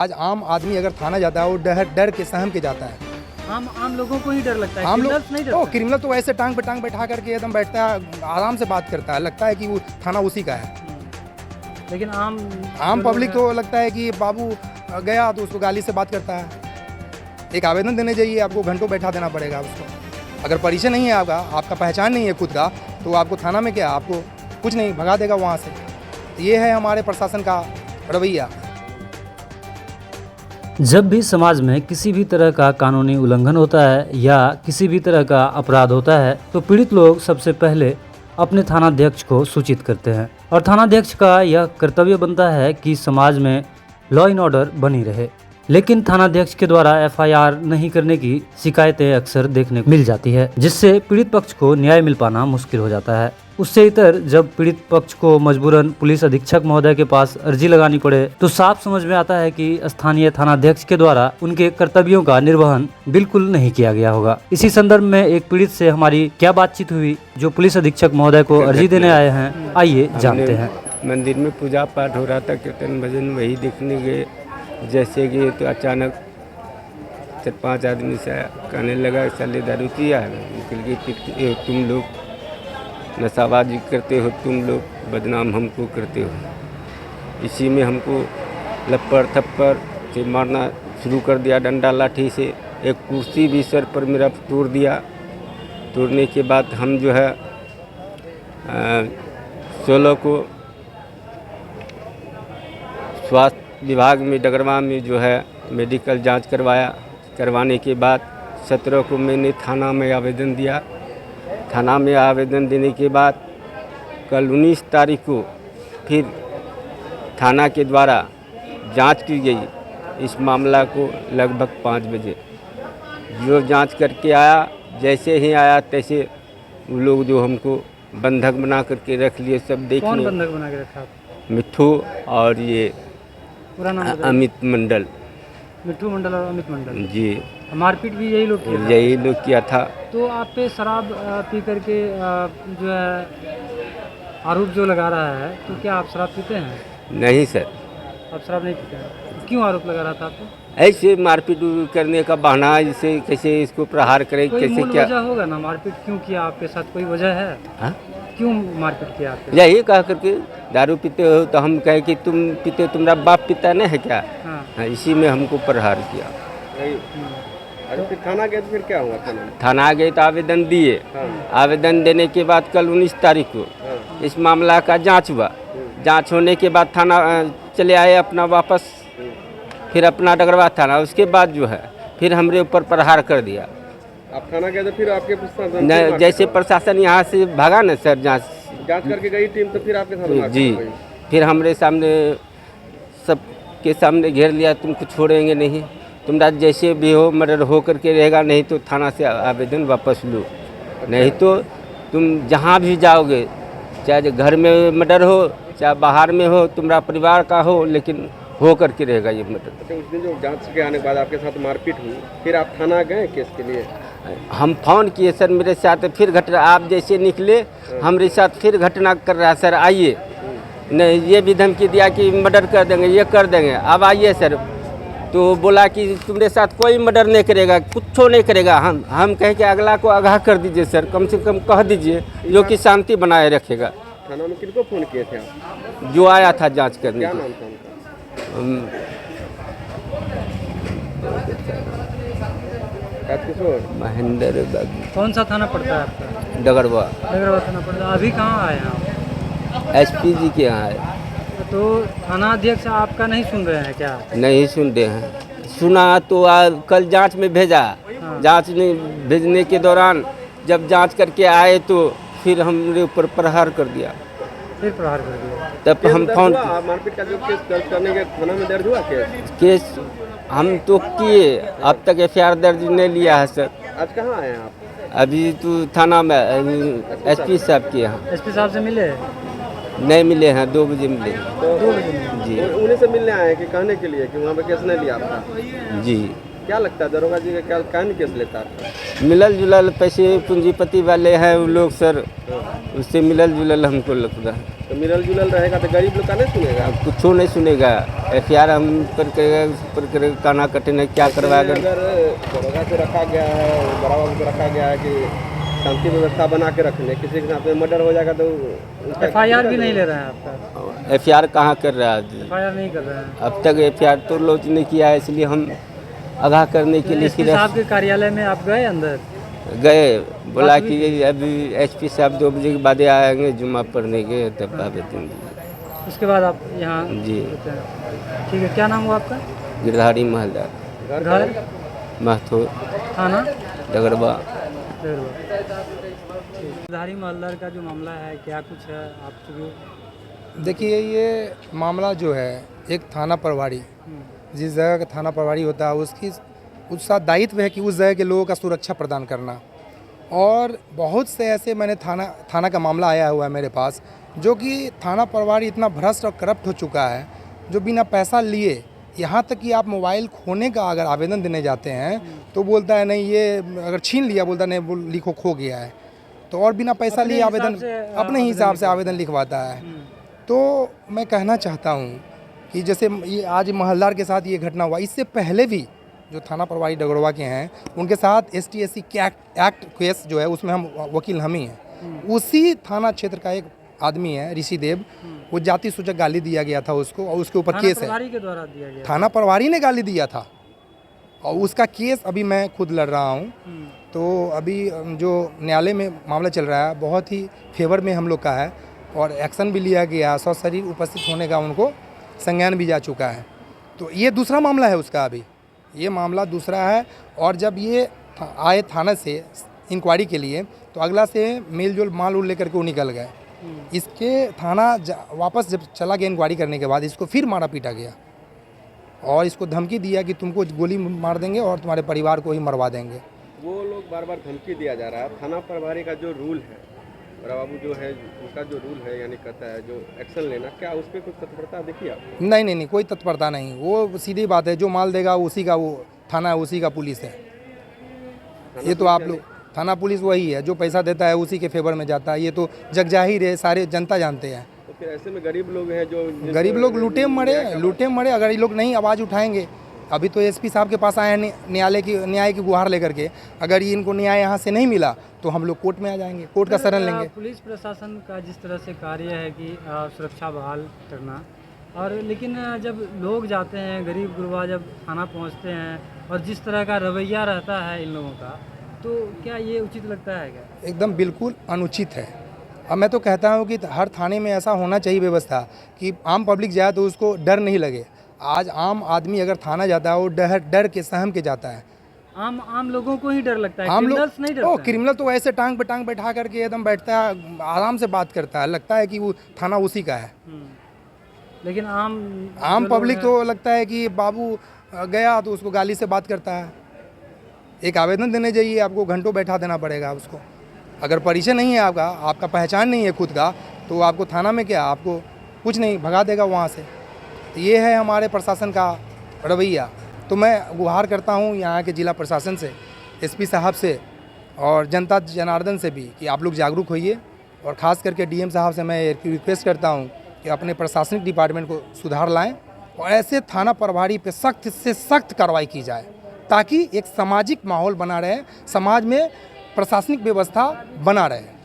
आज आम आदमी अगर थाना जाता है वो डर के सहम के जाता है। आम लोगों को ही डर लगता है, आम लोग क्रिमिनल्स नहीं डरते। क्रिमिनल तो ऐसे टांग पे टांग बैठा करके एकदम बैठता है, आराम से बात करता है, लगता है कि वो थाना उसी का है। लेकिन आम पब्लिक को लगता है कि बाबू गया तो उसको गाली से बात करता है। एक आवेदन देने जाइए, आपको घंटों बैठा देना पड़ेगा उसको। अगर परिचय नहीं है आपका पहचान नहीं है खुद का, तो आपको थाना में क्या, आपको कुछ नहीं, भगा देगा वहाँ से। तो ये है हमारे प्रशासन का रवैया। जब भी समाज में किसी भी तरह का कानूनी उल्लंघन होता है या किसी भी तरह का अपराध होता है तो पीड़ित लोग सबसे पहले अपने थानाध्यक्ष को सूचित करते हैं और थानाध्यक्ष का यह कर्तव्य बनता है कि समाज में लॉ एंड ऑर्डर बनी रहे। लेकिन थानाध्यक्ष के द्वारा एफआईआर नहीं करने की शिकायतें अक्सर देखने को मिल जाती है, जिससे पीड़ित पक्ष को न्याय मिल पाना मुश्किल हो जाता है। उससे इतर जब पीड़ित पक्ष को मजबूरन पुलिस अधीक्षक महोदय के पास अर्जी लगानी पड़े तो साफ समझ में आता है कि स्थानीय थानाध्यक्ष के द्वारा उनके कर्तव्यों का निर्वहन बिल्कुल नहीं किया गया होगा। इसी संदर्भ में एक पीड़ित से हमारी क्या बातचीत हुई जो पुलिस अधीक्षक महोदय को अर्जी देने आए हैं, आइए जानते हैं। मंदिर में पूजा पाठ हो रहा था, कीर्तन भजन वही देखने गए। जैसे कि तो अचानक 4-5 आदमी से कहने लगा साले दारू पिया है, निकल के तुम लोग नशाबाजी करते हो, तुम लोग बदनाम हमको करते हो। इसी में हमको लपड़ थप्पड़ से मारना शुरू कर दिया, डंडा लाठी से। एक कुर्सी भी सर पर मेरा तोड़ दिया। तोड़ने के बाद हम जो है 16 को स्वास्थ्य विभाग में डगरवा में जो है मेडिकल जांच करवाने के बाद 17 को मैंने थाना में आवेदन दिया। थाना में आवेदन देने के बाद कल 19 तारीख को फिर थाना के द्वारा जांच की गई इस मामला को लगभग 5 बजे। जो जांच करके आया, जैसे ही आया तैसे वो लोग जो हमको बंधक बना करके रख लिए। सब देख कौन लिए। बंधक बना के रखा आपको? मिट्ठू और ये पूरा नाम बताइए। अमित मंडल। मिट्ठू मंडल और अमित मंडल। जी, मारपीट भी यही लोग किए थे? यही लोग किया था। तो आप पे शराब पी करके जो है आरोप जो लगा रहा है, तो क्या आप शराब पीते हैं? नहीं सर, आप शराब नहीं पीते हैं, क्यों आरोप लगा रहा था आपको? ऐसे मारपीट करने का बहाना, जैसे कैसे इसको प्रहार करें, कोई कैसे मूल क्या। वजह होगा ना, मारपीट क्यों किया आपके साथ, कोई वजह है? हाँ? क्यों मारपीट किया आपके? यही कह करके दारू पीते हो तो हम कहे कि तुम पीते, तुम्हारा बाप पीता नहीं है क्या। हाँ। हाँ, इसी में हमको प्रहार किया। अरे फिर थाना गए तो फिर क्या हुआ थाना में? थाना गए तो आवेदन दिए। आवेदन देने के बाद कल 19 तारीख को इस मामला का जांच हुआ। जांच होने के बाद थाना चले आए अपना वापस, फिर अपना डगरवा थाना। उसके बाद जो है फिर हमरे ऊपर प्रहार कर दिया। आप थाना गए तो फिर आपके प्रशासन न, जैसे प्रशासन यहाँ से भागा न सर, जांच करके गई टीम, तो फिर आपके साथ मारपीट जी, हो गई। फिर हमरे सामने सबके सामने घेर लिया, तुमको छोड़ेंगे नहीं, तुम्हारा जैसे भी हो मर्डर हो करके रहेगा, नहीं तो थाना से आवेदन वापस लो, नहीं तो तुम जहाँ भी जाओगे, चाहे घर में मर्डर हो चाहे बाहर में हो, तुम्हारा परिवार का हो, लेकिन हो करके रहेगा ये मर्डर। अच्छा, उस दिन जो जांच के आने के बाद आपके साथ मारपीट हुई, फिर आप थाना गए केस के लिए? हम फोन किए सर, मेरे साथ फिर घटना, आप जैसे निकले हमारे साथ फिर घटना कर रहा सर, आइए। नहीं, ये भी धमकी दिया कि मर्डर कर देंगे, ये कर देंगे, अब आइए सर। तो बोला कि तुम्हारे साथ कोई मर्डर नहीं करेगा, कुछ नहीं करेगा। हम कहें कि अगला को आगाह कर दीजिए सर, कम से कम कह दीजिए, जो कि शांति बनाए रखेगा। थाना में किनको फोन किए थे आप? जो आया था जांच करने क्या के। नाम था उनका? राजकिशोर। महेंद्र बाबू, कौन सा थाना पड़ता है आपका? डगरवा। डगरवा थाना पड़ता है। अभी कहाँ आए हैं आप? एसपी जी के यहाँ है। तो थाना अध्यक्ष आपका नहीं सुन रहे हैं क्या? नहीं सुनते हैं, सुना तो कल जांच में भेजा। जांच में भेजने के दौरान जब जांच करके आए तो फिर हमरे ऊपर प्रहार कर दिया। फिर प्रहार कर दिया। तब हम दर्ज फोन हुआ? मारपीट का जो केस दर्ज करने के थाना में दर्ज हुआ केस? केस हम तो किए, अब तक एफआईआर दर्ज नहीं लिया है सर। आज कहाँ आए हैं आप? अभी तो थाना में एसपी साहब के यहाँ एसपी साहब से मिले? नहीं मिले हैं, 2 बजे मिले हैं। 2 बजे मिले। जी उन्हीं से मिलने आए हैं कि कहने के लिए कि वहाँ पे केस नहीं लिया आपका? जी। क्या लगता है दरोगा जी का क्या कान केस लेता है? मिलल जुलल पैसे पूंजीपति वाले हैं वो लोग सर, उससे मिलल जुलल हमको लगता है। तो मिलल जुलल रहेगा तो गरीब लोग का नहीं सुनेगा। अब कुछ नहीं सुनेगा। FIR हम पर काना कटने क्या करवाएगा। अगर दरोगा को रखा गया है, बड़ा बाबू को रखा गया है कि शांति व्यवस्था बना के रखने, किसी के साथ में मर्डर हो जाएगा तो FIR भी नहीं ले रहे हैं आपका? FIR कहाँ कर रहा है? FIR नहीं कर रहे हैं। अब तक FIR तो लॉन्च नहीं किया है, इसलिए हम आगाह करने के लिए SP साहब के कार्यालय में आप गए अंदर? गए, बोला कि अभी SP साहब 2 बजे के बाद आएंगे जुम्मा पढ़ने के, तब आवेदन दिए। उसके बाद आप यहाँ जी होते हैं। ठीक है, क्या नाम हुआ आपका? गिरधारी महलदार, घर, महथो, थाना डगरवा। गिरधारी महलदार का जो मामला है, क्या कुछ है आप चूँकि? देखिए, ये मामला जो है एक थाना प्रभारी, जिस जगह का थाना प्रभारी होता है उसका दायित्व है कि उस जगह के लोगों का सुरक्षा प्रदान करना। और बहुत से ऐसे मैंने थाना का मामला आया हुआ है मेरे पास, जो कि थाना प्रभारी इतना भ्रष्ट और करप्ट हो चुका है, जो बिना पैसा लिए, यहाँ तक कि आप मोबाइल खोने का अगर आवेदन देने जाते हैं तो बोलता है नहीं, ये अगर छीन लिया बोलता नहीं, वो लिखो खो गया है। तो और बिना पैसा लिए आवेदन अपने हिसाब से आवेदन लिखवाता है। तो मैं कहना चाहता हूँ कि जैसे ये आज महलदार के साथ ये घटना हुआ, इससे पहले भी जो थाना प्रभारी डगरवा के हैं उनके साथ ST/SC के एक्ट केस जो है उसमें वकील हम ही हैं। उसी थाना क्षेत्र का एक आदमी है ऋषिदेव, वो जाति सूचक गाली दिया गया था उसको, और उसके ऊपर केस है। प्रभारी के द्वारा दिया गया? थाना प्रभारी ने गाली दिया था और उसका केस अभी मैं खुद लड़ रहा हूँ। तो अभी जो न्यायालय में मामला चल रहा है बहुत ही फेवर में हम लोग का है, और एक्शन भी लिया गया, सशरीर उपस्थित होने का उनको संज्ञान भी जा चुका है। तो ये दूसरा मामला है उसका, अभी ये मामला दूसरा है। और जब ये आए थाना से इंक्वायरी के लिए तो अगला से मेल जोल माल उल लेकर के वो निकल गए। इसके थाना वापस जब चला गया इंक्वायरी करने के बाद, इसको फिर मारा पीटा गया और इसको धमकी दिया कि तुमको गोली मार देंगे और तुम्हारे परिवार को ही मरवा देंगे। वो लोग बार बार धमकी दिया जा रहा है। थाना प्रभारी का जो रूल है, बड़ा बाबू जो है उनका जो रूल है, यानी कहता है जो एक्शन लेना, क्या उस पर कुछ तत्परता देखी आप? नहीं, कोई तत्परता नहीं। वो सीधी बात है, जो माल देगा उसी का वो थाना है, उसी का पुलिस है। ये तो आप लोग, थाना पुलिस वही है, जो पैसा देता है उसी के फेवर में जाता है। ये तो जग जाहिर है, सारे जनता जानते हैं। तो फिर ऐसे में गरीब लोग हैं जो गरीब लोग लूटे मरे। अगर ये लोग नहीं आवाज़ उठाएंगे, अभी तो SP साहब के पास आए हैं न्याय की गुहार लेकर के, अगर ये इनको न्याय यहाँ से नहीं मिला तो हम लोग कोर्ट में आ जाएंगे, कोर्ट का शरण लेंगे। पुलिस प्रशासन का जिस तरह से कार्य है कि सुरक्षा बहाल करना, और लेकिन जब लोग जाते हैं, गरीब गुरबा जब थाना पहुंचते हैं और जिस तरह का रवैया रहता है इन लोगों का, तो क्या ये उचित लगता है क्या? एकदम बिल्कुल अनुचित है। अब मैं तो कहता हूँ कि हर थाने में ऐसा होना चाहिए व्यवस्था कि आम पब्लिक जाए तो उसको डर नहीं लगे। आज आम आदमी अगर थाना जाता है वो डर के सहम के जाता है। आम लोगों को ही डर लगता है, आम लोग क्रिमिनल्स नहीं डरते हैं। क्रिमिनल तो ऐसे टांग पे टांग बैठा करके एकदम बैठता है, आराम से बात करता है, लगता है कि वो थाना उसी का है। लेकिन आम पब्लिक तो लगता है कि बाबू गया तो उसको गाली से बात करता है। एक आवेदन देने जाइए, आपको घंटों बैठा देना पड़ेगा उसको। अगर परिचय नहीं है आपका पहचान नहीं है खुद का, तो आपको थाना में क्या, आपको कुछ नहीं, भगा देगा वहाँ से। तो ये है हमारे प्रशासन का रवैया। तो मैं गुहार करता हूँ यहाँ के जिला प्रशासन से, SP साहब से और जनता जनार्दन से भी कि आप लोग जागरूक होइए, और ख़ास करके DM साहब से मैं रिक्वेस्ट करता हूँ कि अपने प्रशासनिक डिपार्टमेंट को सुधार लाएं और ऐसे थाना प्रभारी पे सख्त से सख्त कार्रवाई की जाए, ताकि एक सामाजिक माहौल बना रहे, समाज में प्रशासनिक व्यवस्था बना रहे।